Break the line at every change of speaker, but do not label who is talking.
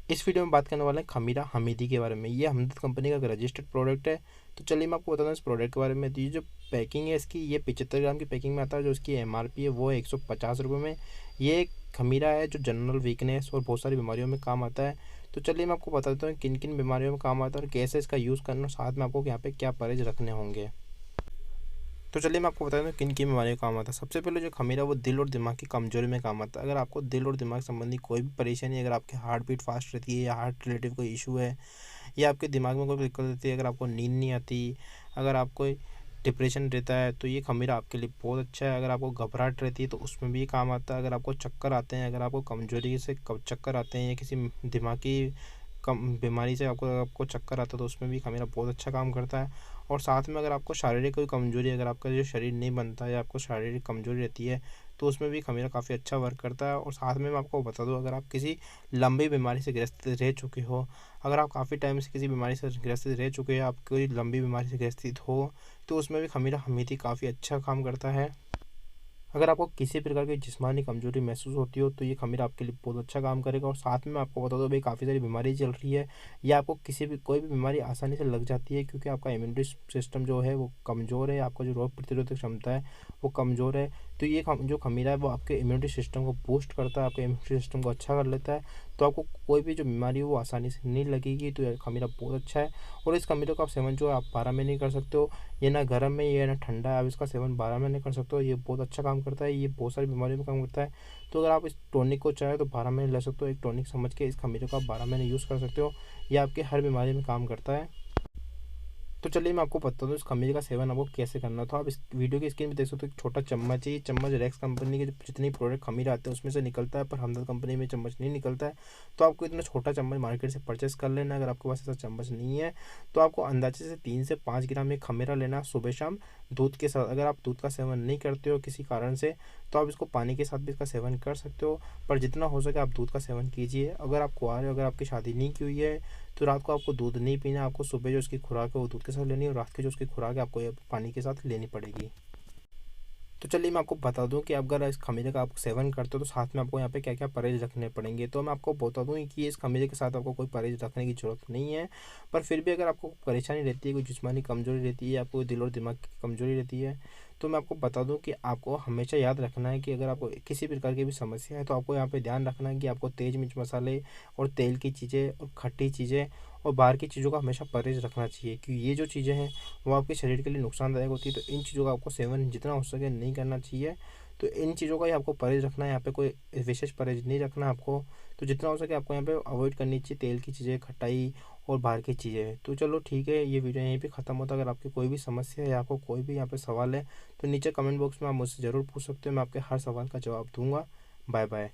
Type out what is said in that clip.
इस वीडियो में बात करने वाले हैं खमीरा हमीदी के बारे में। ये हमदर्द कंपनी का एक रजिस्टर्ड प्रोडक्ट है। तो चलिए मैं आपको बता दूं इस प्रोडक्ट के बारे में। तो ये जो पैकिंग है इसकी, ये 75 ग्राम की पैकिंग में आता है। जो इसकी एमआरपी है वो है 150 रुपये में। ये एक खमीरा है जो जनरल वीकनेस और बहुत सारी बीमारियों में काम आता है। तो चलिए मैं आपको बता देता हूँ किन किन बीमारियों में काम आता है और कैसे इसका यूज़ करना, और साथ में आपको यहाँ पे क्या परहेज रखने होंगे। तो चलिए मैं आपको बता दूं किन किन बीमारियों में काम आता है। सबसे पहले जो खमीरा वो दिल और दिमाग की कमजोरी में काम आता है। अगर आपको दिल और दिमाग संबंधी कोई भी परेशानी है, अगर आपकी हार्ट बीट फास्ट रहती है या हार्ट रिलेटिव कोई इशू है, या आपके दिमाग में कोई दिक्कत रहती है, अगर आपको नींद नहीं आती, अगर आपको डिप्रेशन रहता है, तो ये खमीरा आपके लिए बहुत अच्छा है। अगर आपको घबराहट रहती है तो उसमें भी ये काम आता है। अगर आपको चक्कर आते हैं, अगर आपको कमजोरी से चक्कर आते हैं या किसी दिमागी कम बीमारी से आपको आपको चक्कर आता है, तो उसमें भी खमीरा बहुत अच्छा काम करता है। और साथ में अगर आपको शारीरिक कोई कमजोरी, अगर आपका जो शरीर नहीं बनता है या आपको शारीरिक कमजोरी रहती है, तो उसमें भी खमीरा काफ़ी अच्छा वर्क करता है। और साथ में मैं आपको बता दूं, अगर आप किसी लंबी बीमारी से ग्रस्त रह चुके हो, अगर आप काफ़ी टाइम से किसी बीमारी से ग्रसित रह चुके हैं, आप कोई लंबी बीमारी से ग्रसित हो, तो उसमें भी खमीरा हमीदी काफ़ी अच्छा काम करता है। अगर आपको किसी प्रकार की जिस्मानी कमजोरी महसूस होती हो, तो ये खमीरा आपके लिए बहुत अच्छा काम करेगा। और साथ में आपको बता दो भाई, काफ़ी सारी बीमारी चल रही है या आपको किसी भी कोई भी बीमारी आसानी से लग जाती है, क्योंकि आपका इम्यूनिटी सिस्टम जो है वो कमज़ोर है, आपका जो रोग प्रतिरोधक क्षमता है वो कमज़ोर है, तो ये जो खमीरा है वो आपके इम्यूनिटी सिस्टम को बूस्ट करता है, आपके इम्यूनिटी सिस्टम को अच्छा कर लेता है। तो आपको कोई भी जो बीमारी है वो आसानी से नहीं लगेगी। तो ये खमीरा बहुत अच्छा है। और इस खमीरे का आप सेवन जो है आप 12 महीने कर सकते हो। ये ना गर्म में, ये ना ठंडा है, आप इसका सेवन 12 महीने कर सकते हो। ये बहुत अच्छा काम करता है, ये बहुत सारी बीमारियों में काम करता है। तो अगर आप इस टॉनिक को चाहे तो 12 महीने ले सकते हो। एक टॉनिक समझ के इस खमीरे को आप 12 महीने यूज़ कर सकते हो। ये आपके हर बीमारी में काम करता है। तो चलिए मैं आपको बता दूँ इस खमीरे का सेवन आपको कैसे करना। तो आप इस वीडियो की स्क्रीन पे देख सकते हो, एक छोटा चम्मच है। ये चम्मच रेक्स कंपनी के जितनी प्रोडक्ट खमीरे आते हैं उसमें से निकलता है, पर हमदर्द कंपनी में चम्मच नहीं निकलता है। तो आपको इतना छोटा चम्मच मार्केट से परचेस कर लेना है। अगर आपके पास ऐसा चम्मच नहीं है, तो आपको अंदाजे से 3 से 5 ग्राम ये खमीरा लेना सुबह शाम दूध के साथ। अगर आप दूध का सेवन नहीं करते हो किसी कारण से, तो आप इसको पानी के साथ भी इसका सेवन कर सकते हो, पर जितना हो सके आप दूध का सेवन कीजिए। अगर आप कुंवारे हो, अगर आपकी शादी नहीं की हुई है, तो रात को आपको दूध नहीं पीना। आपको सुबह जो उसकी खुराक है वो दूध के साथ लेनी है, और रात की जो उसकी खुराक है आपको ये पानी के साथ लेनी पड़ेगी। तो चलिए मैं आपको बता दूं कि अगर इस खमीरे का आप सेवन करते हो, तो साथ में आपको यहाँ पे क्या क्या परहेज रखने पड़ेंगे। तो मैं आपको बता दूं कि इस खमीरे के साथ आपको कोई परहेज रखने की जरूरत नहीं है। पर फिर भी अगर आपको परेशानी रहती है, कोई जिस्मानी कमजोरी रहती है, आपको दिल और दिमाग की कमजोरी रहती है, तो मैं आपको बता दूं कि आपको हमेशा याद रखना है कि अगर आपको किसी प्रकार की भी समस्या है, तो आपको यहाँ पे ध्यान रखना है कि आपको तेज मिर्च मसाले और तेल की चीज़ें और खट्टी चीज़ें और बाहर की चीज़ों का हमेशा परहेज रखना चाहिए, क्योंकि ये जो चीज़ें हैं वो आपके शरीर के लिए नुकसानदायक होती है। तो इन चीज़ों का आपको सेवन जितना हो सके नहीं करना चाहिए। तो इन चीज़ों का ही आपको परहेज रखना है, यहाँ पे कोई विशेष परहेज नहीं रखना आपको। तो जितना हो सके आपको यहाँ पे अवॉइड करनी चाहिए तेल की चीज़ें, खटाई और बाहर की चीज़ें। तो चलो ठीक है, ये वीडियो यहीं पे ख़त्म होता है। अगर आपकी कोई भी समस्या है या आपको कोई भी यहाँ पे सवाल है, तो नीचे कमेंट बॉक्स में आप मुझसे ज़रूर पूछ सकते हो। मैं आपके हर सवाल का जवाब दूंगा। Bye bye.